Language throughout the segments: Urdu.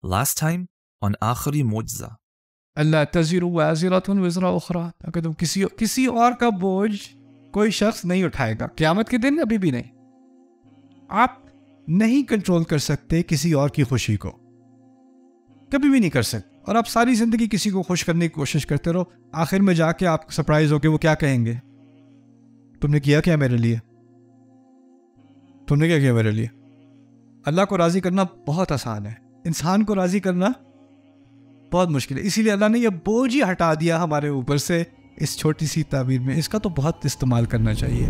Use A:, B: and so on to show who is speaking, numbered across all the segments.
A: Last time on آخری معجزہ.
B: اللہ تزر وازرۃ وزر اخرى، اگر تم کسی اور کا بوجھ کوئی شخص نہیں اٹھائے گا قیامت کے دن، ابھی بھی نہیں. آپ نہیں کنٹرول کر سکتے کسی اور کی خوشی کو، کبھی بھی نہیں کر سکتے. اور آپ ساری زندگی کسی کو خوش کرنے کی کوشش کرتے رہو، آخر میں جا کے آپ سرپرائز ہو کے وہ کیا کہیں گے؟ تم نے کیا کیا میرے لیے؟ تم نے کیا کیا میرے لیے؟ اللہ کو راضی کرنا بہت آسان ہے، انسان کو راضی کرنا بہت مشکل ہے. اسی لیے اللہ نے یہ بوجھ ہی ہٹا دیا ہمارے اوپر سے اس چھوٹی سی تعبیر میں. اس کا تو بہت استعمال کرنا چاہیے.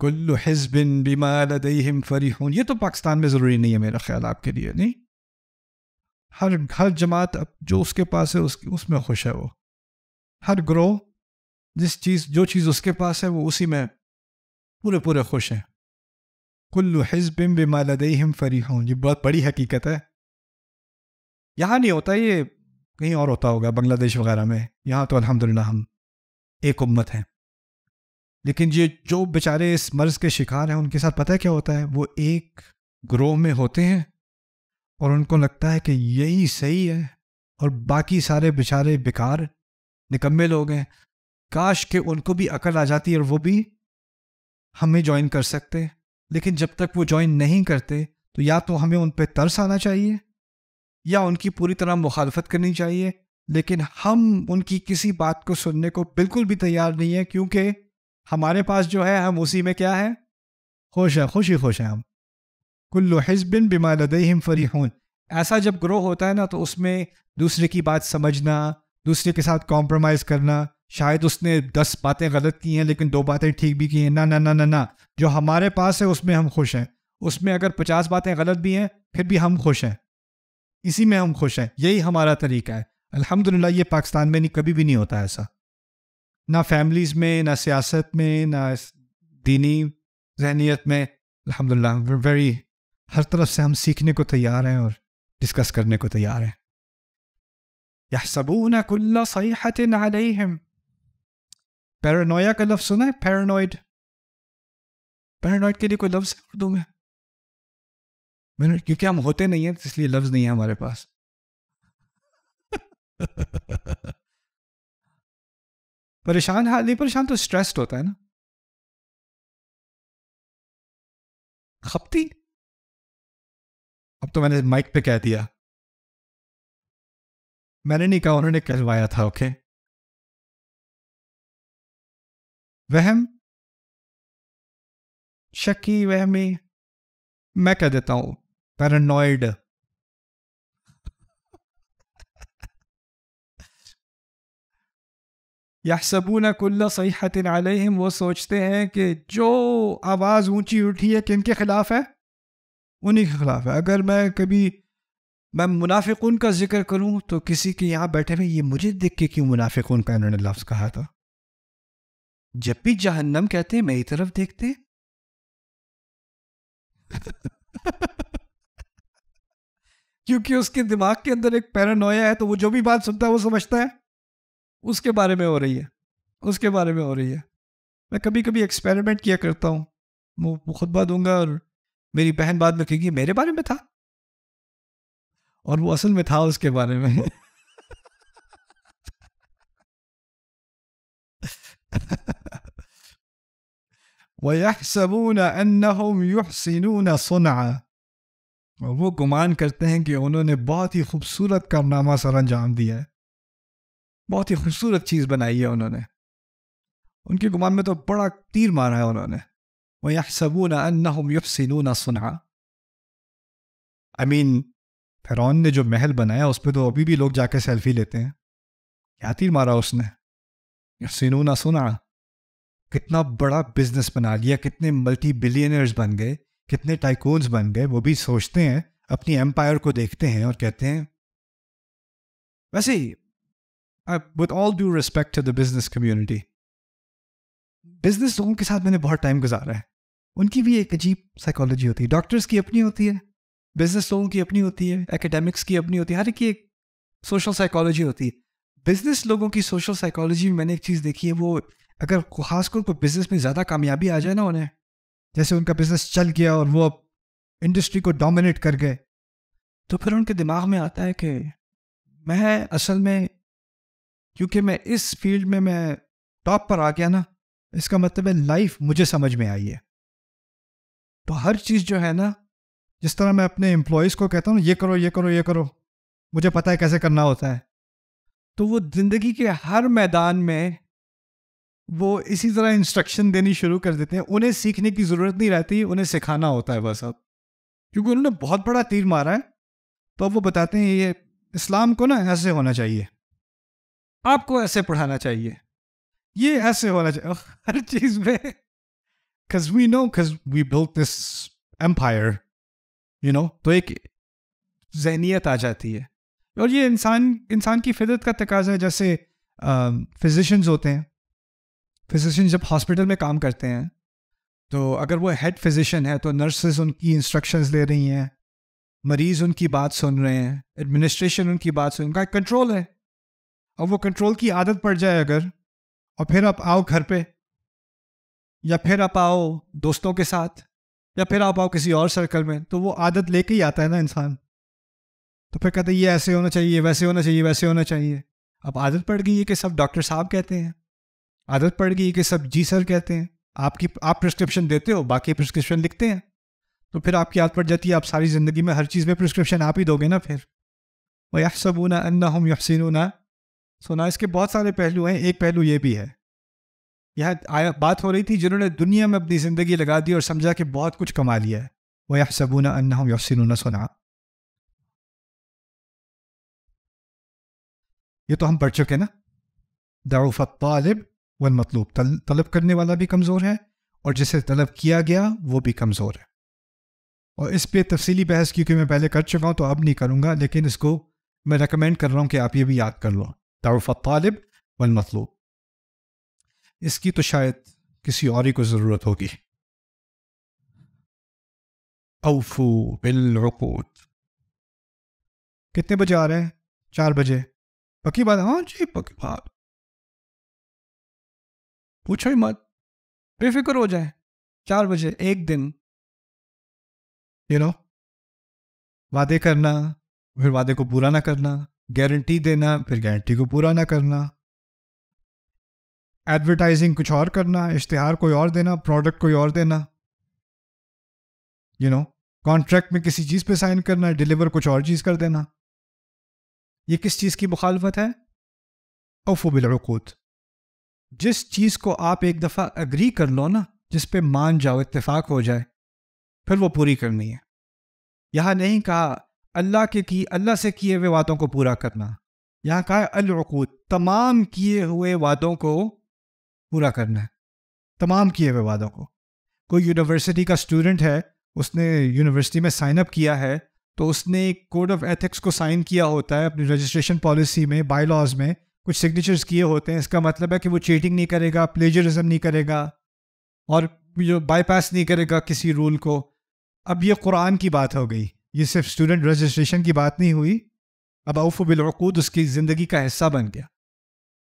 B: کل حزب بما لدیہم فریحون، یہ تو پاکستان میں ضروری نہیں ہے میرا خیال آپ کے لیے، نہیں. ہر جماعت جو اس کے پاس ہے اس میں خوش ہے. وہ ہر گروہ جو چیز اس کے پاس ہے وہ اسی میں پورے خوش ہیں. کل حزب بما لدیہم فریحون، یہ بہت بڑی حقیقت ہے. یہاں نہیں ہوتا، یہ کہیں اور ہوتا ہوگا، بنگلہ دیش وغیرہ میں. یہاں تو الحمدللہ ہم ایک امت ہیں. لیکن یہ جو بیچارے اس مرض کے شکار ہیں، ان کے ساتھ پتہ ہے کیا ہوتا ہے؟ وہ ایک گروہ میں ہوتے ہیں اور ان کو لگتا ہے کہ یہی صحیح ہے اور باقی سارے بیچارے بیکار نکمے لوگ ہیں. کاش کہ ان کو بھی عقل آ جاتی اور وہ بھی ہمیں جوائن کر سکتے. لیکن جب تک وہ جوائن نہیں کرتے تو یا تو ہمیں ان پہ ترس آنا چاہیے یا ان کی پوری طرح مخالفت کرنی چاہیے. لیکن ہم ان کی کسی بات کو سننے کو بالکل بھی تیار نہیں ہے، کیونکہ ہمارے پاس جو ہے ہم اسی میں کیا ہے؟ خوش ہیں ہم. کل حزب بما لدیہم فریحون. ایسا جب گروہ ہوتا ہے نا تو اس میں دوسرے کی بات سمجھنا، دوسرے کے ساتھ کمپرومائز کرنا. شاید اس نے 10 باتیں غلط کی ہیں لیکن 2 باتیں ٹھیک بھی کی ہیں. نہ جو ہمارے پاس ہے اس میں ہم خوش ہیں. اس میں اگر 50 باتیں غلط بھی ہیں پھر بھی ہم خوش ہیں. اسی میں ہم خوش ہیں. یہی ہمارا طریقہ ہے. الحمدللہ یہ پاکستان میں کبھی بھی نہیں ہوتا ایسا، نہ فیملیز میں، نہ سیاست میں، نہ دینی ذہنیت میں. الحمدللہ ہر طرف سے ہم سیکھنے کو تیار ہیں اور ڈسکس کرنے کو تیار ہیں. یحسبون کل صیحۃ علیہم. پیرانویا کا لفظ سنا ہے؟ پیرانوئڈ کے لیے کوئی لفظ ہے اردو میں؟ کیونکہ ہم ہوتے نہیں ہیں اس لیے لفظ نہیں ہے ہمارے پاس. پریشان حال نہیں، پریشان تو اسٹریسڈ ہوتا ہے نا. خپتی، اب تو میں نے مائک پہ کہہ دیا، میں نے نہیں کہا، انہوں نے کہلوایا تھا. اوکے. وہم، شکی، وہمی، میں کہہ دیتا ہوں پیرانوئڈ. یحسبون کل صیحۃ علیہم، وہ سوچتے ہیں کہ جو آواز اونچی اٹھی ہے کن کے خلاف ہے؟ انہی کے خلاف ہے. اگر میں منافقون کا ذکر کروں تو کسی کے یہاں بیٹھے ہوئے یہ مجھے دیکھ کے کیوں منافقون کا انہوں نے لفظ کہا تھا؟ جب بھی جہنم کہتے ہیں میری طرف دیکھتے. کیونکہ اس کے دماغ کے اندر ایک پیرانویا ہے، تو وہ جو بھی بات سنتا ہے وہ سمجھتا ہے اس کے بارے میں ہو رہی ہے. میں کبھی کبھی ایکسپیریمنٹ کیا کرتا ہوں. وہ خطبہ دوں گا اور میری بہن بعد میں کہے گی میرے بارے میں تھا، اور وہ اصل میں تھا اس کے بارے میں. وَيَحْسَبُونَ أَنَّهُمْ يُحْسِنُونَ صُنْعًا، وہ گمان کرتے ہیں کہ انہوں نے بہت ہی خوبصورت کارنامہ سر انجام دیا ہے، بہت ہی خوبصورت چیز بنائی ہے انہوں نے. ان کے گمان میں تو بڑا تیر مارا ہے انہوں نے. وَيَحْسَبُونَ أَنَّهُمْ يُحْسِنُونَ صُنْعًا. فرعون نے جو محل بنایا اس پہ تو ابھی بھی لوگ جا کے سیلفی لیتے ہیں. کیا تیر مارا اس نے؟ یحسنون صنعا. کتنا بڑا بزنس بنا لیا، کتنے ملٹی بلینئرز بن گئے، کتنے ٹائکونز بن گئے. وہ بھی سوچتے ہیں، اپنی ایمپائر کو دیکھتے ہیں اور کہتے ہیں. ویسے ہی with all due respect to the business community، business لوگوں کے ساتھ میں نے بہت ٹائم گزارا ہے. ان کی بھی ایک عجیب سائیکالوجی ہوتی ہے. ڈاکٹرز کی اپنی ہوتی ہے, بزنس لوگوں کی اپنی ہوتی ہے, ایکیڈیمکس کی اپنی ہوتی ہے, ہر ایک کی ایک سوشل سائیکالوجی ہوتی ہے. بزنس لوگوں کی سوشل سائیکالوجی میں نے ایک چیز دیکھی ہے, وہ اگر خاص کر کوئی بزنس میں زیادہ کامیابی آ جائے نا انہیں, جیسے ان کا بزنس چل گیا اور وہ اب انڈسٹری کو ڈومینیٹ کر گئے, تو پھر ان کے دماغ میں آتا ہے کہ میں اصل میں کیونکہ میں اس فیلڈ میں ٹاپ پر آ گیا نا, اس کا مطلب ہے لائف مجھے سمجھ میں آئی ہے. تو ہر چیز جو ہے نا, جس طرح میں اپنے امپلائیز کو کہتا ہوں یہ کرو یہ کرو یہ کرو, مجھے پتہ ہے کیسے کرنا ہوتا ہے, تو وہ زندگی کے ہر میدان میں وہ اسی طرح انسٹرکشن دینی شروع کر دیتے ہیں. انہیں سیکھنے کی ضرورت نہیں رہتی, انہیں سکھانا ہوتا ہے بس. اب کیونکہ انہوں نے بہت بڑا تیر مارا ہے, تو اب وہ بتاتے ہیں یہ اسلام کو نا ایسے ہونا چاہیے, آپ کو ایسے پڑھانا چاہیے, یہ ایسے ہونا چاہیے ہر چیز میں. because we built this empire, تو ایک ذہنیت آ جاتی ہے. اور یہ انسان کی فطرت کا تقاضا ہے. جیسے فزیشنز ہوتے ہیں, فزیشن جب ہاسپٹل میں کام کرتے ہیں تو اگر وہ ہیڈ فزیشن ہے تو نرسز ان کی انسٹرکشنز لے رہی ہیں, مریض ان کی بات سن رہے ہیں, ایڈمنسٹریشن ان کی بات سن, ان کا ایک کنٹرول ہے. اور وہ کنٹرول کی عادت پڑ جائے اگر, اور پھر آپ آؤ گھر پہ, یا پھر آپ آؤ دوستوں کے ساتھ, یا پھر آپ آؤ کسی اور سرکل میں, تو وہ عادت لے کے ہی آتا ہے نا انسان. تو پھر کہتے ہیں یہ ایسے ہونا چاہیے, ویسے ہونا چاہیے, ویسے ہونا چاہیے. اب عادت پڑ گئی ہے کہ سب ڈاکٹر صاحب کہتے ہیں, عادت پڑ گئی ہے کہ سب جی سر کہتے ہیں. آپ پرسکرپشن دیتے ہو, باقی پرسکرپشن لکھتے ہیں, تو پھر آپ کی عادت پڑ جاتی ہے, آپ ساری زندگی میں ہر چیز میں پرسکرپشن آپ ہی دو گے نا پھر. وَيَحْسَبُونَ أَنَّهُمْ يُحْسِنُونَ. سنا اس کے بہت سارے پہلو ہیں, ایک پہلو یہ بھی ہے. یہاں بات ہو رہی تھی جنہوں نے دنیا میں اپنی زندگی لگا دی اور سمجھا کہ بہت کچھ کما لیا ہے. وَيَحْسَبُونَ أَنَّهُمْ يُحْسِنُونَ صُنْعًا. یہ تو ہم پڑھ چکے نا. ضعف الطالب والمطلوب, طلب کرنے والا بھی کمزور ہے اور جسے طلب کیا گیا وہ بھی کمزور ہے. اور اس پہ تفصیلی بحث کیونکہ میں پہلے کر چکا ہوں تو اب نہیں کروں گا, لیکن اس کو میں ریکمینڈ کر رہا ہوں کہ آپ یہ بھی یاد کر لو. ضعف الطالب والمطلوب, اس کی تو شاید کسی اور ہی کو ضرورت ہوگی. اوفو بالعقود. کتنے بجے آ رہے ہیں؟ 4 بجے. پکی بات؟ ہاں جی پکی بات, پوچھو ہی مت, بے فکر ہو جائیں. 4 بجے ایک دن, وعدے کرنا پھر وعدے کو پورا نہ کرنا, گارنٹی دینا پھر گارنٹی کو پورا نہ کرنا, ایڈورٹائزنگ کچھ اور کرنا, اشتہار کوئی اور دینا, پروڈکٹ کوئی اور دینا, کانٹریکٹ میں کسی چیز پہ سائن کرنا, ڈیلیور کچھ اور چیز کر دینا. یہ کس چیز کی مخالفت ہے؟ اوفو بالعقود. جس چیز کو آپ ایک دفعہ اگری کر لو نا, جس پہ مان جاؤ, اتفاق ہو جائے, پھر وہ پوری کرنی ہے. یہاں نہیں کہا اللہ سے کیے ہوئے وعدوں کو پورا کرنا, یہاں کہا ہے العقود, تمام کیے ہوئے وعدوں کو پورا کرنا ہے. تمام کیے ہوئے وعدوں کو. کوئی یونیورسٹی کا اسٹوڈنٹ ہے, اس نے یونیورسٹی میں سائن اپ کیا ہے, تو اس نے ایک کوڈ آف ایتھکس کو سائن کیا ہوتا ہے, اپنی رجسٹریشن پالیسی میں, بائی لاز میں کچھ سگنیچرز کیے ہوتے ہیں. اس کا مطلب ہے کہ وہ چیٹنگ نہیں کرے گا, پلیجرزم نہیں کرے گا, اور بائی پاس نہیں کرے گا کسی رول کو. اب یہ قرآن کی بات ہو گئی, یہ صرف اسٹوڈنٹ رجسٹریشن کی بات نہیں ہوئی. اب اوفو بالعقود اس کی زندگی کا حصہ بن گیا.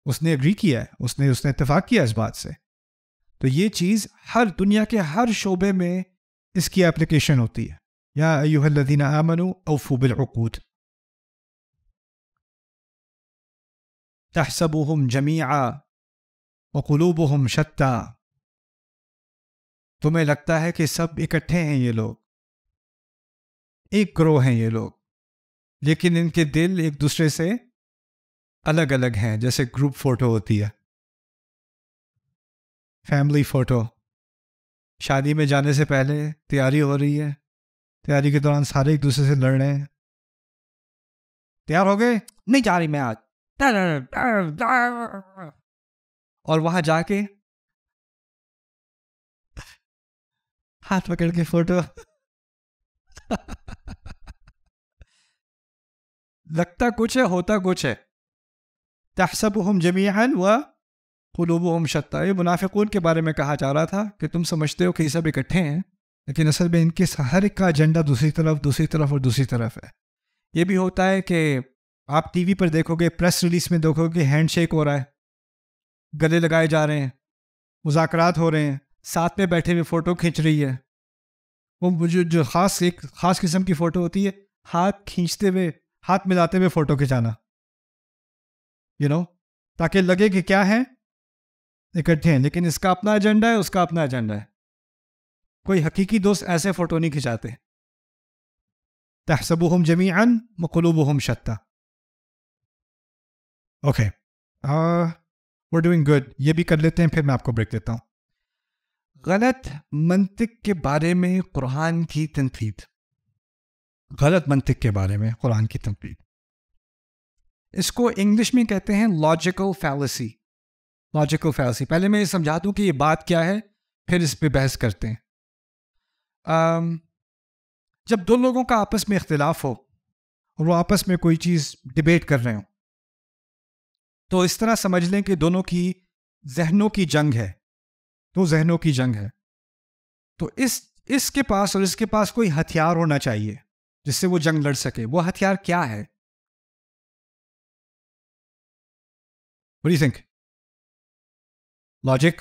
B: اس نے اگری کیا ہے, اس نے اتفاق کیا اس بات سے. تو یہ چیز ہر دنیا کے ہر شعبے میں اس کی اپلیکیشن ہوتی ہے. یا ایھا الذین آمنوا اوفوا بالعقود. تحسبهم جمیعا وقلوبهم شتیٰ. تمہیں لگتا ہے کہ سب اکٹھے ہیں یہ لوگ, ایک گروہ ہیں یہ لوگ, لیکن ان کے دل ایک دوسرے سے الگ الگ ہیں. جیسے گروپ فوٹو ہوتی ہے, فیملی فوٹو, شادی میں جانے سے پہلے تیاری ہو رہی ہے, تیاری کے دوران سارے ایک دوسرے سے لڑ رہے ہیں. تیار ہو گئے؟ نہیں جا رہی میں آج. اور وہاں جا کے ہاتھ پکڑ کے فوٹو. لگتا کچھ ہے, ہوتا کچھ ہے. تحسبهم جميعا قلوبہم شتیٰ، یہ منافقون کے بارے میں کہا جا رہا تھا کہ تم سمجھتے ہو کہ یہ سب اکٹھے ہیں، لیکن اصل میں ان کے ہر ایک کا ایجنڈا دوسری طرف اور دوسری طرف ہے۔ یہ بھی ہوتا ہے کہ آپ ٹی وی پر دیکھو گے، پریس ریلیز میں دیکھو گے، ہینڈ شیک ہو رہا ہے، گلے لگائے جا رہے ہیں، مذاکرات ہو رہے ہیں، ساتھ میں بیٹھے ہوئے فوٹو کھینچ رہی ہے، وہ جو ایک خاص قسم کی فوٹو ہوتی ہے، ہاتھ کھینچتے ہوئے، ہاتھ ملاتے ہوئے فوٹو کھنچانا، تاکہ لگے کہ کیا ہے، اکٹھے ہیں، لیکن اس کا اپنا ایجنڈا ہے، اس کا اپنا ایجنڈا ہے۔ کوئی حقیقی دوست ایسے فوٹو نہیں کھنچاتے۔ تحسبهم جميعا وقلوبهم شتى۔ Okay, we're doing good۔ یہ بھی کر لیتے ہیں، پھر میں آپ کو بریک دیتا ہوں۔ غلط منطق کے بارے میں قرآن کی تنقید، غلط منطق کے بارے میں قرآن کی تنقید، اس کو انگلش میں کہتے ہیں لاجیکل فیلسی۔ لاجیکل فیلسی، پہلے میں یہ سمجھا دوں کہ یہ بات کیا ہے، پھر اس پہ بحث کرتے ہیں۔ جب دو لوگوں کا آپس میں اختلاف ہو اور وہ آپس میں کوئی چیز ڈیبیٹ کر رہے ہوں، تو اس طرح سمجھ لیں کہ دونوں کی ذہنوں کی جنگ ہے، دو ذہنوں کی جنگ ہے۔ تو اس کے پاس اور اس کے پاس کوئی ہتھیار ہونا چاہیے جس سے وہ جنگ لڑ سکے۔ وہ ہتھیار کیا ہے؟ What do you think؟ Logic,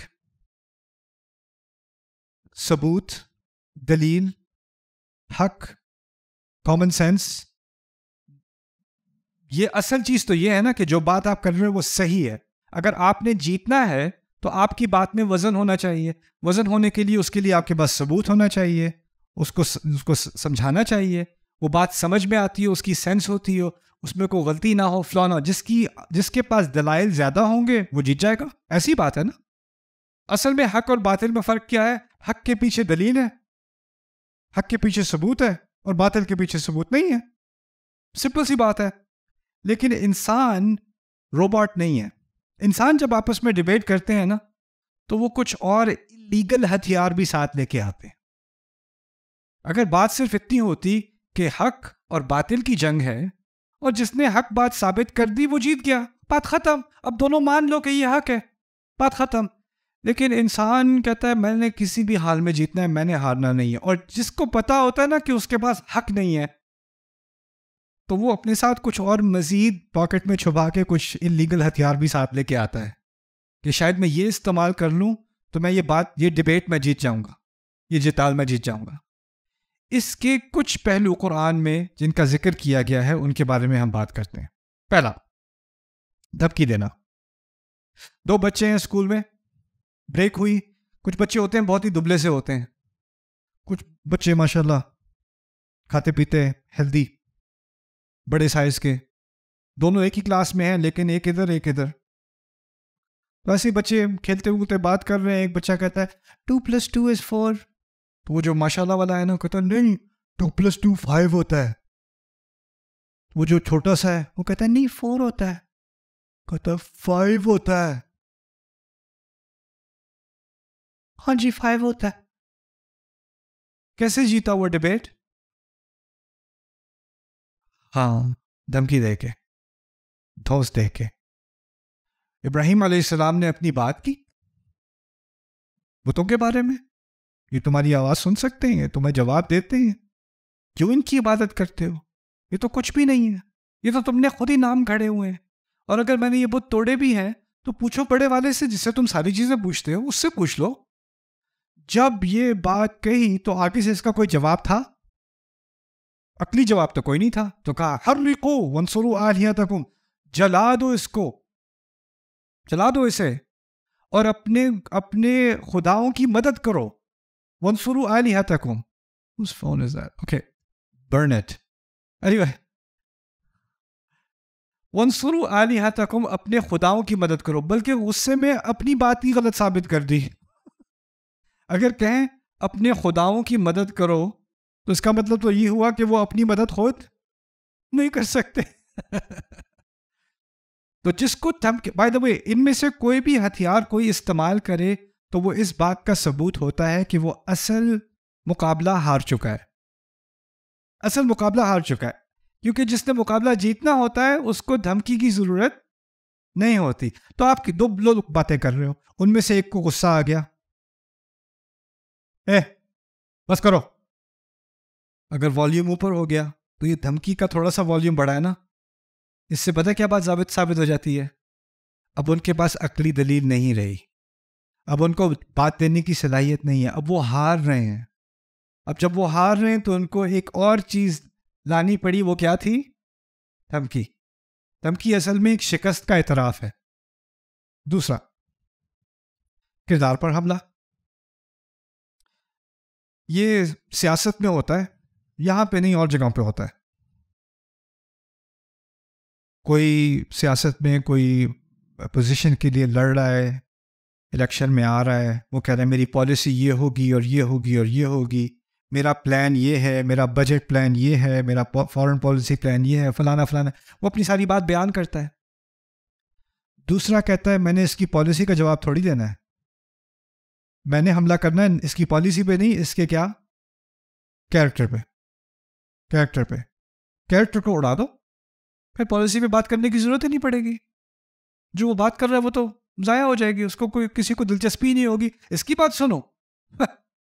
B: ثبوت، دلیل، حق، کامن سینس۔ یہ اصل چیز تو یہ ہے نا کہ جو بات آپ کر رہے ہیں وہ صحیح ہے۔ اگر آپ نے جیتنا ہے تو آپ کی بات میں وزن ہونا چاہیے۔ وزن ہونے کے لیے آپ کے پاس ثبوت ہونا چاہیے، اس کو سمجھانا چاہیے، وہ بات سمجھ میں آتی ہو، اس کی سینس ہوتی ہو، اس میں کوئی غلطی نہ ہو، فلانا۔ جس کے پاس دلائل زیادہ ہوں گے وہ جیت جائے گا۔ ایسی بات ہے نا۔ اصل میں حق اور باطل میں فرق کیا ہے؟ حق کے پیچھے دلیل ہے، حق کے پیچھے ثبوت ہے، اور باطل کے پیچھے ثبوت نہیں ہے۔ سمپل سی بات ہے۔ لیکن انسان روبوٹ نہیں ہے۔ انسان جب آپس میں ڈیبیٹ کرتے ہیں نا، تو وہ کچھ اور لیگل ہتھیار بھی ساتھ لے کے آتے ہیں۔ اگر بات صرف اتنی ہوتی کہ حق اور باطل کی جنگ ہے، اور جس نے حق بات ثابت کر دی وہ جیت گیا، بات ختم، اب دونوں مان لو کہ یہ حق ہے، بات ختم۔ لیکن انسان کہتا ہے میں نے کسی بھی حال میں جیتنا ہے، میں نے ہارنا نہیں ہے۔ اور جس کو پتا ہوتا ہے نا کہ اس کے پاس حق نہیں ہے، تو وہ اپنے ساتھ کچھ اور مزید پاکٹ میں چھپا کے کچھ انلیگل ہتھیار بھی ساتھ لے کے آتا ہے کہ شاید میں یہ استعمال کر لوں تو میں یہ ڈیبیٹ میں جیت جاؤں گا، یہ جتال میں جیت جاؤں گا۔ اس کے کچھ پہلو قرآن میں جن کا ذکر کیا گیا ہے ان کے بارے میں ہم بات کرتے ہیں۔ پہلا، دھمکی دینا۔ دو بچے ہیں اسکول میں، بریک ہوئی، کچھ بچے ہوتے ہیں بہت ہی دبلے سے ہوتے ہیں، کچھ بچے ماشاءاللہ کھاتے پیتے ہیلدی، بڑے سائز کے، دونوں ایک ہی کلاس میں ہیں لیکن ایک ادھر ایک ادھر۔ تو ایسے بچے کھیلتے ہوتے بات کر رہے ہیں، ایک بچہ کہتا ہے 2+2 is 4، تو وہ جو ماشاءاللہ والا ہے نا کہتا ہے نہیں 2+2 5 ہوتا ہے۔ وہ جو چھوٹا سا ہے وہ کہتا ہے نہیں 4 ہوتا ہے، کہتا ہے 5 ہوتا ہے۔ ہاں جی 5 ہوتا ہے۔ کیسے جیتا وہ ڈیبیٹ؟ ہاں، دھمکی دے کے، دھوس دے کے۔ ابراہیم علیہ السلام نے اپنی بات کی بتوں کے بارے میں، یہ تمہاری آواز سن سکتے ہیں، تمہیں جواب دیتے ہیں، کیوں ان کی عبادت کرتے ہو؟ یہ تو کچھ بھی نہیں ہے، یہ تو تم نے خود ہی نام کھڑے ہوئے ہیں، اور اگر میں نے یہ بت توڑے بھی ہیں تو پوچھو بڑے والے سے جس سے تم ساری چیزیں پوچھتے ہو، اس سے پوچھ لو۔ جب یہ بات کہی تو آگے سے اس کا کوئی جواب تھا؟ عقلی جواب تو کوئی نہیں تھا۔ تو کہا حرقوا وانصروا آلہتکم، جلا دو اس کو، جلا دو اسے، اور اپنے خداؤں کی مدد کرو۔ وانصروا آلہتکم، whose phone is that? Okay, burn it. Anyway, وانصروا آلہتکم، اپنے خداؤں کی مدد کرو، بلکہ غصے میں اپنی بات کی غلط ثابت کر دی۔ اگر کہیں اپنے خداؤں کی مدد کرو تو اس کا مطلب تو یہ ہوا کہ وہ اپنی مدد خود نہیں کر سکتے۔ تو جس کو بائی دا وے، ان میں سے کوئی بھی ہتھیار کوئی استعمال کرے تو وہ اس بات کا ثبوت ہوتا ہے کہ وہ اصل مقابلہ ہار چکا ہے، اصل مقابلہ ہار چکا ہے، کیونکہ جس نے مقابلہ جیتنا ہوتا ہے اس کو دھمکی کی ضرورت نہیں ہوتی. تو آپ کی دو لوگ باتیں کر رہے ہو, ان میں سے ایک کو غصہ آ گیا, بس کرو. اگر والیوم اوپر ہو گیا تو یہ دھمکی کا تھوڑا سا والیوم بڑھا ہے نا, اس سے پتہ کیا بات ثابت ہو جاتی ہے, اب ان کے پاس عقلی دلیل نہیں رہی, اب ان کو بات دینے کی صلاحیت نہیں ہے, اب وہ ہار رہے ہیں. اب جب وہ ہار رہے ہیں تو ان کو ایک اور چیز لانی پڑی, وہ کیا تھی؟ دھمکی. دھمکی اصل میں ایک شکست کا اعتراف ہے. دوسرا, کردار پر حملہ. یہ سیاست میں ہوتا ہے, یہاں پہ نہیں اور جگہوں پہ ہوتا ہے. کوئی سیاست میں کوئی پوزیشن کے لیے لڑ رہا ہے, الیکشن میں آ رہا ہے, وہ کہہ رہا ہے میری پالیسی یہ ہوگی اور یہ ہوگی اور یہ ہوگی, میرا پلان یہ ہے, میرا بجٹ پلان یہ ہے, میرا فارن پالیسی پلان یہ ہے, فلانا فلانا. وہ اپنی ساری بات بیان کرتا ہے. دوسرا کہتا ہے میں نے اس کی پالیسی کا جواب تھوڑی دینا ہے, میں نے حملہ کرنا ہے اس کی پالیسی پہ نہیں, اس کے کیا کیریکٹر پہ. کیریکٹر کو اڑا دو, پھر پالیسی پہ بات کرنے کی ضرورت ہی نہیں پڑے گی. جو وہ بات کر رہا ہے وہ تو ضائع ہو جائے گی, اس کو کوئی کسی کو دلچسپی نہیں ہوگی. اس کی بات سنو,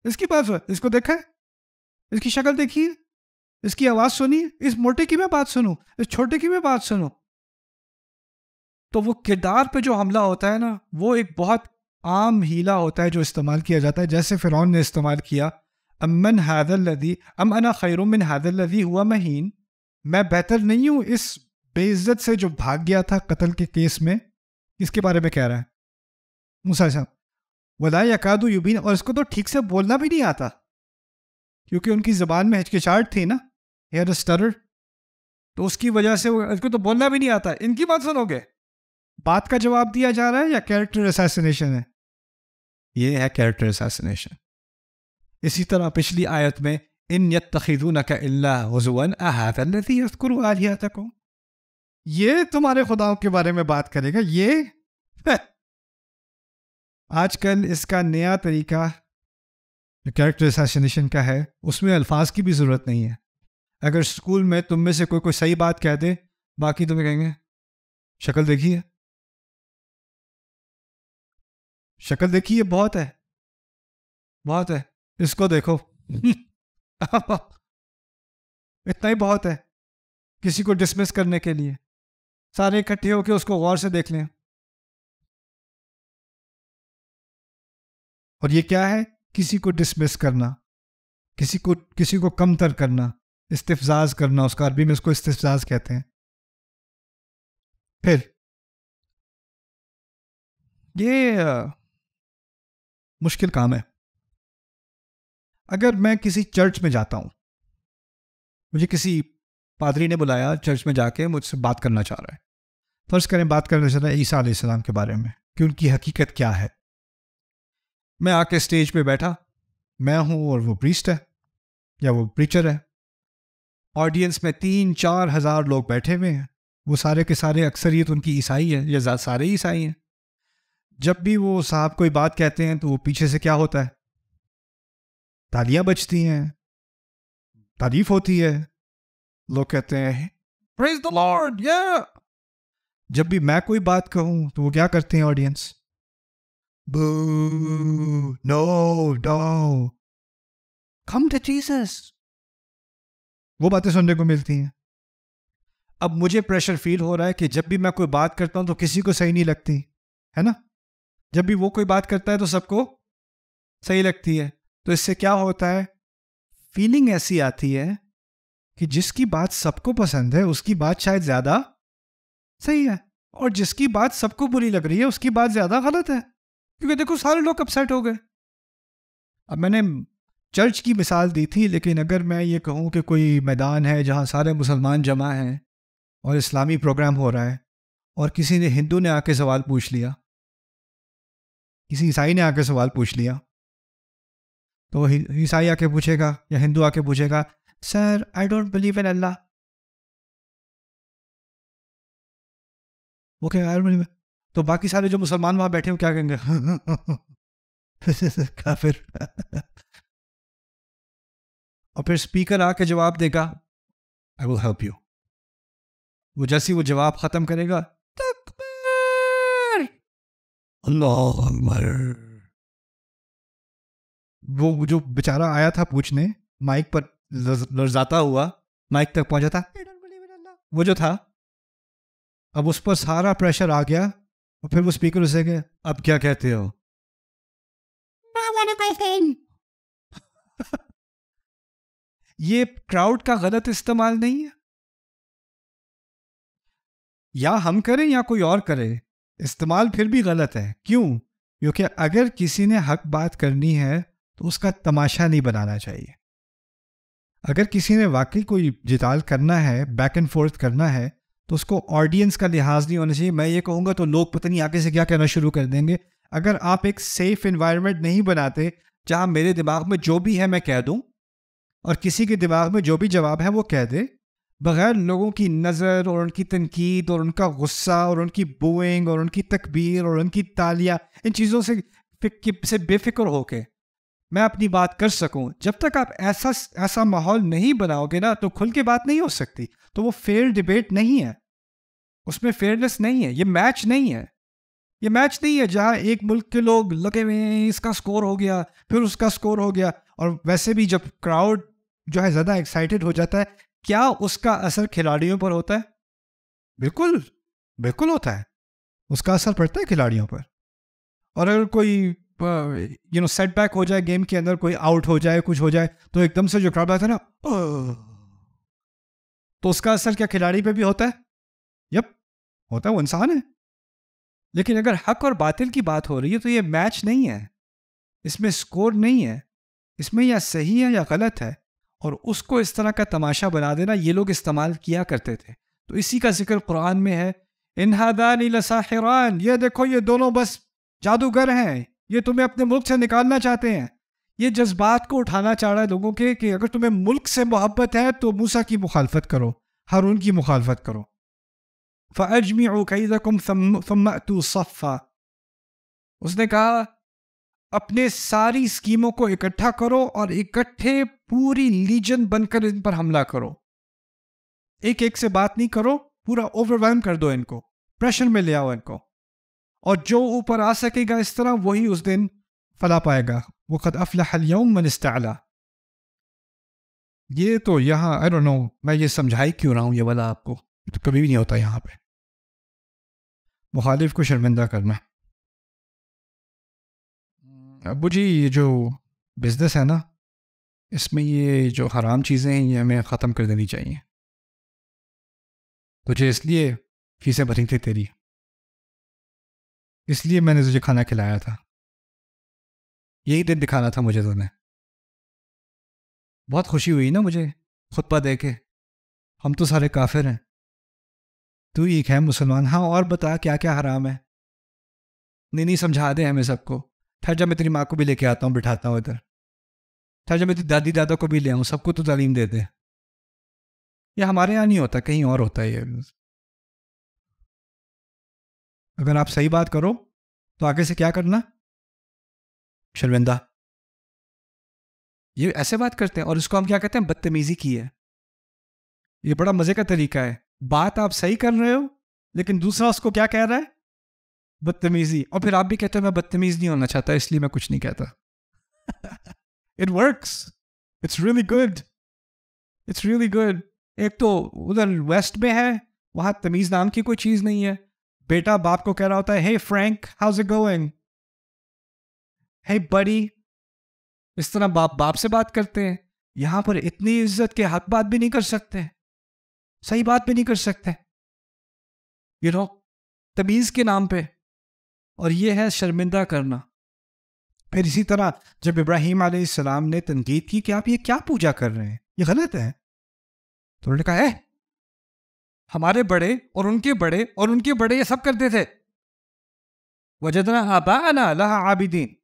B: اس کی بات سنو, اس کو دیکھا ہے, اس کی شکل دیکھیے, اس کی آواز سنیے, اس موٹے کی میں بات سنوں, اس چھوٹے کی میں بات سنوں. تو وہ کردار پہ جو حملہ ہوتا ہے نا, وہ ایک بہت عام ہیلا ہوتا ہے جو استعمال کیا جاتا ہے, جیسے فرعون نے استعمال کیا, امن هذا الذی ام انا خیر من هذا الذی هو مہین, میں بہتر نہیں ہوں اس بے عزت سے جو بھاگ گیا تھا قتل کے کیس میں. اس کے بارے میں کہہ رہا ہے موسیٰ صاحب, ولا یکاد یبین, اور اس کو تو ٹھیک سے بولنا بھی نہیں آتا کیونکہ ان کی زبان میں ہچکچاہٹ تھی نا, he had a stutter, تو اس کی وجہ سے اس کو تو بولنا بھی نہیں آتا. ان کی بات سنو گے, بات کا جواب دیا جا رہا ہے یا کیریکٹر اسیسینیشن ہے؟ یہ ہے کیریکٹر اسیسینیشن. اسی طرح پچھلی آیت میں ان یتخذونک الا ہزوا اھذا الذی یذکر الہۃکم, یہ تمہارے خداؤں کے بارے میں بات کرے گا. یہ آج کل اس کا نیا طریقہ کیریکٹر اسیسینیشن کا ہے, اس میں الفاظ کی بھی ضرورت نہیں ہے. اگر اسکول میں تم میں سے کوئی صحیح بات کہہ دے, باقی تمہیں کہیں گے شکل دیکھیے, شکل دیکھیے, بہت ہے, بہت ہے, اس کو دیکھو اتنا ہی بہت ہے کسی کو ڈسمس کرنے کے لیے. سارے اکٹھے ہو کے اس کو غور سے دیکھ لیں. اور یہ کیا ہے؟ کسی کو ڈسمس کرنا, کسی کو کمتر کرنا, استفزاز کرنا. اس کا عربی میں اس کو استفزاز کہتے ہیں. پھر یہ مشکل کام ہے. اگر میں کسی چرچ میں جاتا ہوں, مجھے کسی پادری نے بلایا چرچ میں جا کے مجھ سے بات کرنا چاہ رہا ہے, فرض کریں بات کرنا چاہ رہا ہے عیسیٰ علیہ السلام کے بارے میں کہ ان کی حقیقت کیا ہے. میں آ کے اسٹیج پہ بیٹھا, میں ہوں اور وہ پریسٹ ہے یا وہ پریچر ہے. آڈینس میں 3-4 ہزار لوگ بیٹھے ہوئے ہیں, وہ سارے کے سارے اکثریت ان کی عیسائی ہے یا سارے عیسائی ہیں. جب بھی وہ صاحب کوئی بات کہتے ہیں تو وہ پیچھے سے کیا ہوتا ہے؟ تالیاں بجتی ہیں, تعریف ہوتی ہے, لوگ کہتے ہیں پریز دی لارڈ. جب بھی میں کوئی بات کہوں تو وہ کیا کرتے ہیں آڈینس؟ بو, نو, نو, کم ٹو جیسس. وہ باتیں سننے کو ملتی ہیں. اب مجھے پریشر فیل ہو رہا ہے کہ جب بھی میں کوئی بات کرتا ہوں تو کسی کو صحیح نہیں لگتی ہے نا, جب بھی وہ کوئی بات کرتا ہے تو سب کو صحیح لگتی ہے. تو اس سے کیا ہوتا ہے؟ فیلنگ ایسی آتی ہے کہ جس کی بات سب کو پسند ہے اس کی بات شاید زیادہ صحیح ہے, اور جس کی بات سب کو بری لگ رہی ہے اس کی بات زیادہ غلط ہے, کیونکہ دیکھو سارے لوگ اپسیٹ ہو گئے. اب میں نے چرچ کی مثال دی تھی, لیکن اگر میں یہ کہوں کہ کوئی میدان ہے جہاں سارے مسلمان جمع ہیں اور اسلامی پروگرام ہو رہا ہے, اور کسی نے ہندو نے آ کے سوال پوچھ لیا, کسی عیسائی نے آ کے سوال پوچھ لیا, تو عیسائی آ کے پوچھے گا یا ہندو آ کے پوچھے گا, سر آئی ڈونٹ بلیو ان اللہ. وہ کہ تو باقی سارے جو مسلمان وہاں بیٹھے ہو کیا کہیں گے؟ کافر. اور پھر اسپیکر آ کے جواب دے گا, آئی ول ہیلپ یو. وہ جیسی وہ جواب ختم کرے گا, تکبیر, اللہ اکبر. وہ جو بیچارہ آیا تھا پوچھنے مائک پر لرزاتا ہوا مائک تک پہنچا تھا وہ جو تھا, اب اس پر سارا پریشر آ گیا اور پھر وہ اسپیکر اسے کہ اب کیا کہتے ہو. یہ کراؤڈ کا غلط استعمال نہیں ہے, یا ہم کریں یا کوئی اور کرے, استعمال پھر بھی غلط ہے. کیوں؟ کیونکہ اگر کسی نے حق بات کرنی ہے تو اس کا تماشا نہیں بنانا چاہیے. اگر کسی نے واقعی کوئی جدال کرنا ہے, بیک اینڈ فورتھ کرنا ہے, تو اس کو آڈینس کا لحاظ نہیں ہونا چاہیے. میں یہ کہوں گا تو لوگ پتہ نہیں آگے سے کیا کہنا شروع کر دیں گے. اگر آپ ایک سیف انوائرمنٹ نہیں بناتے جہاں میرے دماغ میں جو بھی ہے میں کہہ دوں اور کسی کے دماغ میں جو بھی جواب ہے وہ کہہ دے, بغیر لوگوں کی نظر اور ان کی تنقید اور ان کا غصہ اور ان کی بوئنگ اور ان کی تکبیر اور ان کی تالیاں, ان چیزوں سے بے فکر ہو کے میں اپنی بات کر سکوں, جب تک آپ ایسا ماحول نہیں بناؤ گے نا تو کھل کے بات نہیں ہو سکتی. تو وہ فیئر ڈیبیٹ نہیں ہے, اس میں فیئرنیس نہیں ہے. یہ میچ نہیں ہے, یہ میچ نہیں ہے جہاں ایک ملک کے لوگ لگے ہوئے ہیں, اس کا سکور ہو گیا پھر اس کا سکور ہو گیا. اور ویسے بھی جب کراؤڈ جو ہے زیادہ ایکسائٹیڈ ہو جاتا ہے, کیا اس کا اثر کھلاڑیوں پر ہوتا ہے؟ بالکل بالکل ہوتا ہے, اس کا اثر پڑتا ہے کھلاڑیوں پر. اور اگر کوئی سیٹ بیک ہو جائے گیم کے اندر, کوئی آؤٹ ہو جائے, کچھ ہو جائے, تو ایک دم سے جو کراؤڈ آتا ہے نا, تو اس کا اثر کیا کھلاڑی پہ بھی ہوتا ہے؟ یپ ہوتا ہے, وہ انسان ہے. لیکن اگر حق اور باطل کی بات ہو رہی ہے تو یہ میچ نہیں ہے, اس میں سکور نہیں ہے, اس میں یا صحیح ہے یا غلط ہے. اور اس کو اس طرح کا تماشا بنا دینا یہ لوگ استعمال کیا کرتے تھے. تو اسی کا ذکر قرآن میں ہے, ان ھذان لساحران, یہ دیکھو یہ دونوں بس جادوگر ہیں, یہ تمہیں اپنے ملک سے نکالنا چاہتے ہیں. یہ جذبات کو اٹھانا چاہ رہا ہے لوگوں کے کہ اگر تمہیں ملک سے محبت ہے تو موسیٰ کی مخالفت کرو, ہارون کی مخالفت کرو. فَأَجْمِعُوا كَيْدَكُمْ ثُمَّ أْتُوا صَفًّا, اس نے کہا اپنے ساری سکیموں کو اکٹھا کرو اور اکٹھے پوری لیجن بن کر ان پر حملہ کرو. ایک ایک سے بات نہیں کرو, پورا اوور کر دو ان کو, پریشر میں لے آؤ ان کو, اور جو اوپر آ سکے گا اس طرح وہی اس دن فلاح پائے گا. وَقَدْ أَفْلَحَ الْيَوْمَ مَنِ اسْتَعْلَى. یہ تو یہاں I don't know میں یہ سمجھائی کیوں رہا ہوں یہ والا آپ کو, تو کبھی بھی نہیں ہوتا یہاں پہ. مخالف کو شرمندہ کرنا. ابو جی یہ جو بزنس ہے نا, اس میں یہ جو حرام چیزیں ہیں یہ ہمیں ختم کر دینی چاہیے. تجھے اس لیے فیسیں بھری تھی تیری, اس لیے میں نے تجھے کھانا کھلایا تھا, یہی دن دکھانا تھا مجھے تمہیں. بہت خوشی ہوئی نا مجھے خطبہ دے کے, ہم تو سارے کافر ہیں, تو ایک ہے مسلمان. ہاں اور بتا کیا کیا حرام ہے؟ نہیں سمجھا دے ہمیں سب کو. ٹھہر جا میں تیری ماں کو بھی لے کے آتا ہوں, بٹھاتا ہوں ادھر. ٹھہر جا میں تیری دادی دادا کو بھی لے آؤں, سب کو تو تعلیم دے دے. یہ ہمارے یہاں نہیں ہوتا, کہیں اور ہوتا ہے یہ. اگر آپ صحیح بات کرو تو آگے سے کیا کرنا؟ شرمندہ. یہ ایسے بات کرتے ہیں اور اس کو ہم کیا کہتے ہیں؟ بدتمیزی کی ہے. یہ بڑا مزے کا طریقہ ہے. بات آپ صحیح کر رہے ہو لیکن دوسرا اس کو کیا کہہ رہا ہے؟ بدتمیزی. اور پھر آپ بھی کہتے ہیں میں بدتمیز نہیں ہونا چاہتا اس لیے میں کچھ نہیں کہتا. It works. It's really good. It's really good. ایک تو ادھر ویسٹ میں ہے, وہاں تمیز نام کی کوئی چیز نہیں ہے. بیٹا باپ کو کہہ رہا ہوتا ہے hey Frank, how's it going? hey buddy. اس طرح باپ سے بات کرتے ہیں. یہاں پر اتنی عزت کے حق بات بھی نہیں کر سکتے, صحیح بات بھی نہیں کر سکتے, تمیز کے نام پہ. اور یہ ہے شرمندہ کرنا. پھر اسی طرح جب ابراہیم علیہ السلام نے تنقید کی کہ آپ یہ کیا پوجا کر رہے ہیں, یہ غلط ہے, تو انہوں نے کہا ہمارے بڑے اور ان کے بڑے اور ان کے بڑے یہ سب کرتے تھے. وجدنا آباءنا لہا عابدین.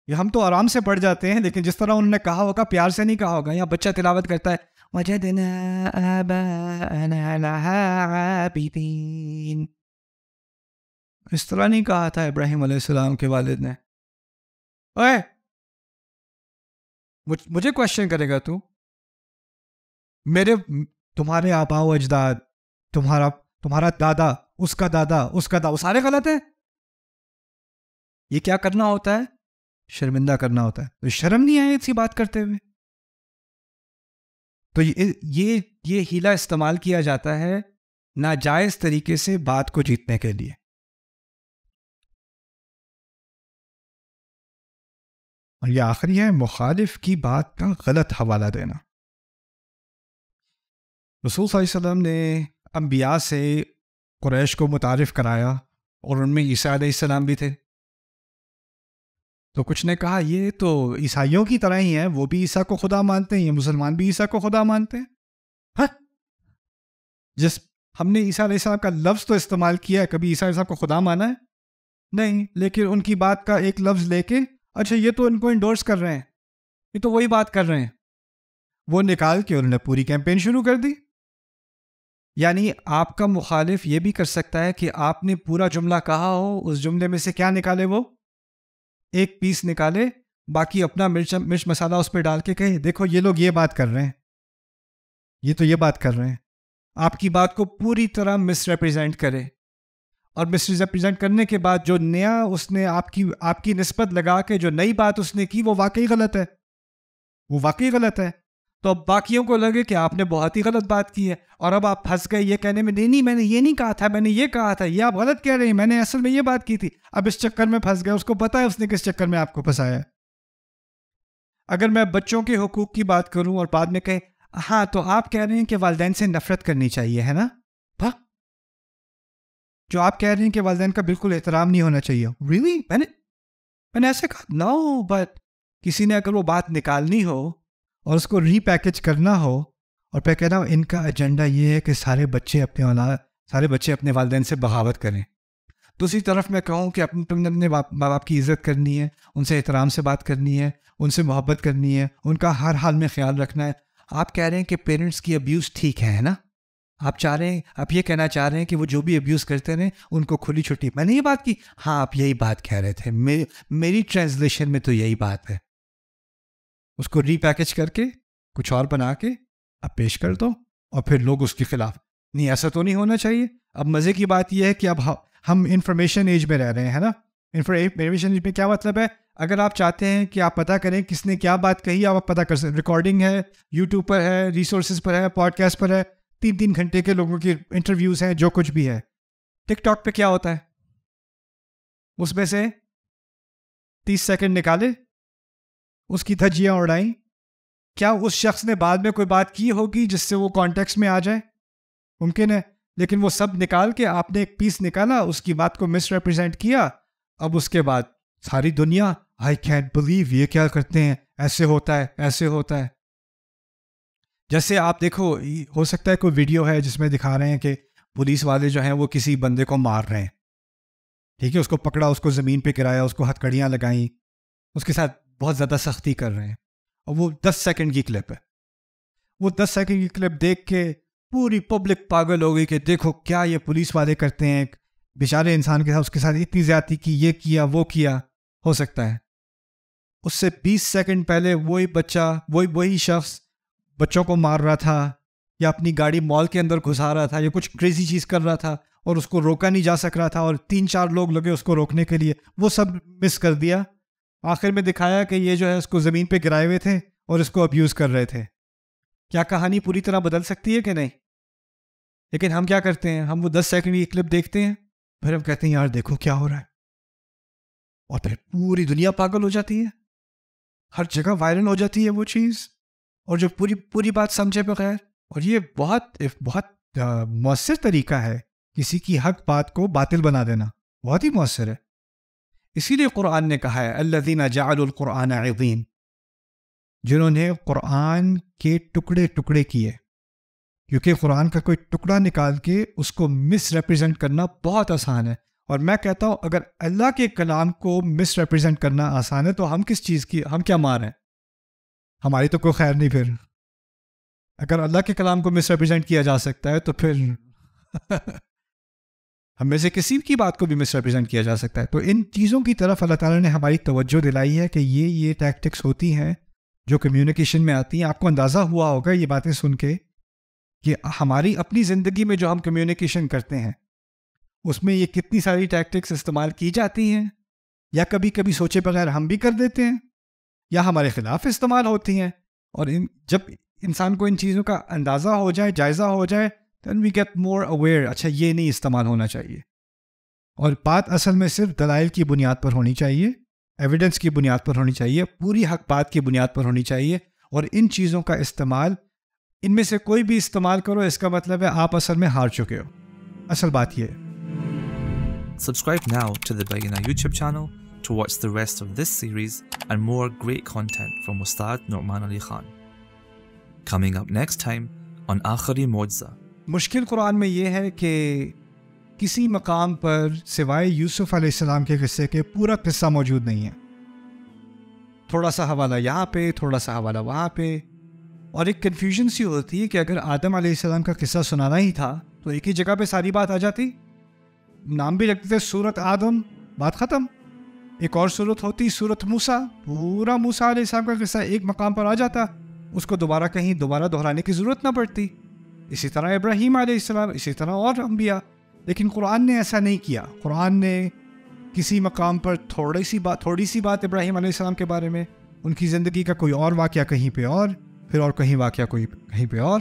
B: یہ ہم تو آرام سے پڑھ جاتے ہیں لیکن جس طرح انہوں نے کہا ہوگا پیار سے نہیں کہا ہوگا. یہاں بچہ تلاوت کرتا ہے وجدنا آباءنا لہا عابدین, اس طرح نہیں کہا تھا ابراہیم علیہ السلام کے والد نے. اوے مجھے کوشچن کرے گا تو, تمہارے آباء و اجداد, تمہارا دادا, اس کا دادا, وہ سارے غلط ہیں. یہ کیا کرنا ہوتا ہے؟ شرمندہ کرنا ہوتا ہے. تو شرم نہیں آئی ایسی بات کرتے ہوئے؟ تو یہ ہیلا استعمال کیا جاتا ہے ناجائز طریقے سے بات کو جیتنے کے لیے. اور یہ آخری ہے مخالف کی بات کا غلط حوالہ دینا. رسول صلی اللہ علیہ وسلم نے انبیاء سے قریش کو متعارف کرایا اور ان میں عیسیٰ علیہ السلام بھی تھے. تو کچھ نے کہا یہ تو عیسائیوں کی طرح ہی ہیں، وہ بھی عیسیٰ کو خدا مانتے ہیں، یہ مسلمان بھی عیسیٰ کو خدا مانتے ہیں. ہاں، جس ہم نے عیسیٰ علیہ السلام کا لفظ تو استعمال کیا ہے، کبھی عیسیٰ علیہ السلام کو خدا مانا ہے؟ نہیں. لیکن ان کی بات کا ایک لفظ لے کے اچھا یہ تو ان کو انڈورس کر رہے ہیں، یہ تو وہی بات کر رہے ہیں، وہ نکال کے انہوں نے پوری کیمپین شروع کر دی. یعنی آپ کا مخالف یہ بھی کر سکتا ہے کہ آپ نے پورا جملہ کہا ہو، اس جملے میں سے کیا نکالے، وہ ایک پیس نکالے، باقی اپنا مرچ مسالہ اس پہ ڈال کے کہے دیکھو یہ لوگ یہ بات کر رہے ہیں، یہ تو یہ بات کر رہے ہیں. آپ کی بات کو پوری طرح مس ریپرزینٹ کرے، اور مس ریپرزینٹ کرنے کے بعد جو نیا اس نے آپ کی نسبت لگا کے جو نئی بات اس نے کی وہ واقعی غلط ہے، وہ واقعی غلط ہے. تو اب باقیوں کو لگے کہ آپ نے بہت ہی غلط بات کی ہے، اور اب آپ پھنس گئے یہ کہنے میں نہیں میں نے یہ نہیں کہا تھا، میں نے یہ کہا تھا، یہ آپ غلط کہہ رہے ہیں، میں نے اصل میں یہ بات کی تھی. اب اس چکر میں پھنس گئے، اس کو پتا ہے اس نے کس چکر میں آپ کو پھنسایا ہے. اگر میں بچوں کے حقوق کی بات کروں اور بعد میں کہے ہاں تو آپ کہہ رہے ہیں کہ والدین سے نفرت کرنی چاہیے، ہے نا؟ جو آپ کہہ رہے ہیں کہ والدین کا بالکل احترام نہیں ہونا چاہیے، ریئلی میں نے ایسے کہا نو. بٹ کسی نے اگر وہ بات نکالنی ہو اور اس کو ری پیکج کرنا ہو اور پھر کہنا ہو ان کا ایجنڈا یہ ہے کہ سارے بچے اپنے والدین سے بغاوت کریں. دوسری طرف میں کہوں کہ تم نے اپنے ماں باپ کی عزت کرنی ہے، ان سے احترام سے بات کرنی ہے، ان سے محبت کرنی ہے، ان کا ہر حال میں خیال رکھنا ہے. آپ کہہ رہے ہیں کہ پیرنٹس کی ابیوز ٹھیک ہے نا؟ آپ یہ کہنا چاہ رہے ہیں کہ وہ جو بھی ابیوز کرتے رہیں ان کو کھلی چھٹی. میں نے یہ بات کی، ہاں آپ یہی بات کہہ رہے تھے، میری ٹرانسلیشن میں تو یہی بات ہے. اس کو ری پیکج کر کے کچھ اور بنا کے اب پیش کر دو، اور پھر لوگ اس کے خلاف نہیں. ایسا تو نہیں ہونا چاہیے. اب مزے کی بات یہ ہے کہ اب ہم انفارمیشن ایج میں رہ رہے ہیں نا. انفارمیشن ایج میں کیا مطلب ہے؟ اگر آپ چاہتے ہیں کہ آپ پتہ کریں کس نے کیا بات کہی، آپ پتہ کر سکتے. ریکارڈنگ ہے، یوٹیوب پر ہے، ریسورسز پر ہے، پوڈ کاسٹ پر ہے، 3 گھنٹے کے لوگوں کی انٹرویوز ہیں، جو کچھ بھی ہے. ٹک ٹاک پہ کیا ہوتا ہے؟ اس میں سے 30 سیکنڈ نکالے، اس کی دھجیاں اڑائیں. کیا اس شخص نے بعد میں کوئی بات کی ہوگی جس سے وہ کانٹیکسٹ میں آ جائے؟ ممکن ہے. لیکن وہ سب نکال کے آپ نے ایک پیس نکالا، اس کی بات کو مس ریپرزینٹ کیا. اب اس کے بعد ساری دنیا آئی کینٹ بلیو یہ کیا کرتے ہیں، ایسے ہوتا ہے، ایسے ہوتا ہے. جیسے آپ دیکھو، ہو سکتا ہے کوئی ویڈیو ہے جس میں دکھا رہے ہیں کہ پولیس والے جو ہیں وہ کسی بندے کو مار رہے ہیں، ٹھیک ہے، اس کو پکڑا، اس کو زمین پہ گرایا، اس کو ہتھکڑیاں لگائیں، اس کے ساتھ بہت زیادہ سختی کر رہے ہیں. اور وہ 10 سیکنڈ کی کلپ ہے. وہ 10 سیکنڈ کی کلپ دیکھ کے پوری پبلک پاگل ہو گئی کہ دیکھو کیا یہ پولیس والے کرتے ہیں، بیچارے انسان کے ساتھ، اس کے ساتھ اتنی زیادتی کی، یہ کیا وہ کیا. ہو سکتا ہے اس سے 20 سیکنڈ پہلے وہی بچہ، وہی شخص بچوں کو مار رہا تھا، یا اپنی گاڑی مال کے اندر گھسا رہا تھا، یا کچھ کریزی چیز کر رہا تھا اور اس کو روکا نہیں جا سک رہا تھا، اور 3-4 لوگ لگے اس کو روکنے کے لیے، وہ سب مس کر دیا. آخر میں دکھایا کہ یہ جو ہے اس کو زمین پہ گرائے ہوئے تھے اور اس کو ابیوز کر رہے تھے. کیا کہانی پوری طرح بدل سکتی ہے کہ نہیں؟ لیکن ہم کیا کرتے ہیں، ہم وہ 10 سیکنڈ کی کلپ دیکھتے ہیں، پھر ہم کہتے ہیں یار دیکھو کیا ہو رہا ہے، اور پھر پوری دنیا پاگل ہو جاتی ہے، ہر جگہ وائرل ہو جاتی ہے وہ چیز، اور جو پوری بات سمجھے بغیر. اور یہ بہت مؤثر طریقہ ہے کسی کی حق بات کو باطل بنا دینا، بہت ہی مؤثر ہے. اسی لیے قرآن نے کہا ہے الذین جعلوا القرآن عضین، جنہوں نے قرآن کے ٹکڑے کیے. کیونکہ قرآن کا کوئی ٹکڑا نکال کے اس کو مس ریپرزینٹ کرنا بہت آسان ہے. اور میں کہتا ہوں اگر اللہ کے کلام کو مس ریپرزینٹ کرنا آسان ہے تو ہم کس چیز کی، ہم کیا مار ہیں؟ ہماری تو کوئی خیر نہیں. پھر اگر اللہ کے کلام کو مس ریپرزینٹ کیا جا سکتا ہے تو پھر ہم میں سے کسی کی بات کو بھی مس ریپرزینٹ کیا جا سکتا ہے. تو ان چیزوں کی طرف اللہ تعالیٰ نے ہماری توجہ دلائی ہے کہ یہ ٹیکٹکس ہوتی ہیں جو کمیونیکیشن میں آتی ہیں. آپ کو اندازہ ہوا ہوگا یہ باتیں سن کے کہ ہماری اپنی زندگی میں جو ہم کمیونیکیشن کرتے ہیں اس میں یہ کتنی ساری ٹیکٹکس استعمال کی جاتی ہیں یا کبھی کبھی سوچے بغیر ہم بھی کر دیتے ہیں، یا ہمارے خلاف استعمال ہوتی ہیں. اور جب انسان کو ان چیزوں کا اندازہ ہو جائے، جائزہ ہو جائے، then we get more aware. اچھا یہ نہیں استعمال ہونا چاہیے. اور بات اصل میں صرف دلائل کی بنیاد پر ہونی چاہیے، ایویڈنس کی بنیاد پر ہونی چاہیے، پوری حق بات کی بنیاد پر ہونی چاہیے. اور ان چیزوں کا استعمال، ان میں سے کوئی بھی استعمال کرو، اس کا مطلب ہے آپ اصل میں ہار چکے ہو. اصل بات یہ ہے.
A: Subscribe now to the Bayyinah YouTube channel to watch the rest of this series and more great content from Ustad Nu'man Ali Khan. Coming up next time on Aakhari Mu'jiza.
B: مشکل قرآن میں یہ ہے کہ کسی مقام پر سوائے یوسف علیہ السلام کے قصے کے پورا قصہ موجود نہیں ہے. تھوڑا سا حوالہ یہاں پہ، تھوڑا سا حوالہ وہاں پہ. اور ایک کنفیوژن سی ہوتی ہے کہ اگر آدم علیہ السلام کا قصہ سنانا ہی تھا تو ایک ہی جگہ پہ ساری بات آ جاتی، نام بھی رکھتے تھے سورت آدم، بات ختم. ایک اور صورت ہوتی سورت موسیٰ، پورا موسیٰ علیہ السلام کا قصہ ایک مقام پر آ جاتا، اس کو دوبارہ کہیں دوبارہ دہرانے کی ضرورت نہ پڑتی. اسی طرح ابراہیم علیہ السلام، اسی طرح اور انبیاء. لیکن قرآن نے ایسا نہیں کیا. قرآن نے کسی مقام پر تھوڑی سی بات ابراہیم علیہ السلام کے بارے میں، ان کی زندگی کا کوئی اور واقعہ کہیں پہ اور، پھر اور کہیں واقعہ کوئی کہیں پہ اور.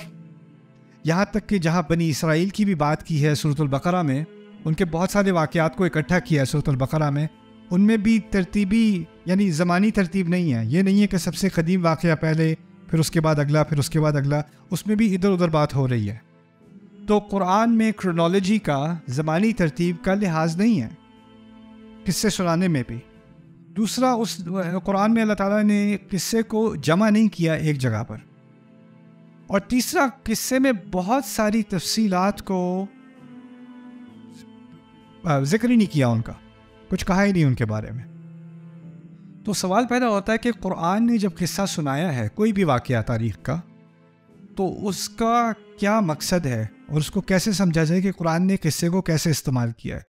B: یہاں تک کہ جہاں بنی اسرائیل کی بھی بات کی ہے سورۃ البقرہ میں، ان کے بہت سارے واقعات کو اکٹھا کیا ہے سورۃ البقرہ میں، ان میں بھی ترتیبی یعنی زمانی ترتیب نہیں ہے. یہ نہیں ہے کہ سب سے قدیم واقعہ پہلے، پھر اس کے بعد اگلا، پھر اس کے بعد اگلا. اس میں بھی ادھر ادھر بات ہو رہی ہے. تو قرآن میں کرونالوجی کا، زمانی ترتیب کا لحاظ نہیں ہے قصے سنانے میں بھی. دوسرا، اس قرآن میں اللہ تعالیٰ نے قصے کو جمع نہیں کیا ایک جگہ پر. اور تیسرا، قصے میں بہت ساری تفصیلات کو ذکر ہی نہیں کیا، ان کا کچھ کہا ہی نہیں ان کے بارے میں. تو سوال پیدا ہوتا ہے کہ قرآن نے جب قصہ سنایا ہے کوئی بھی واقعہ تاریخ کا، تو اس کا کیا مقصد ہے اور اس کو کیسے سمجھا جائے کہ قرآن نے قصے کو کیسے استعمال کیا ہے.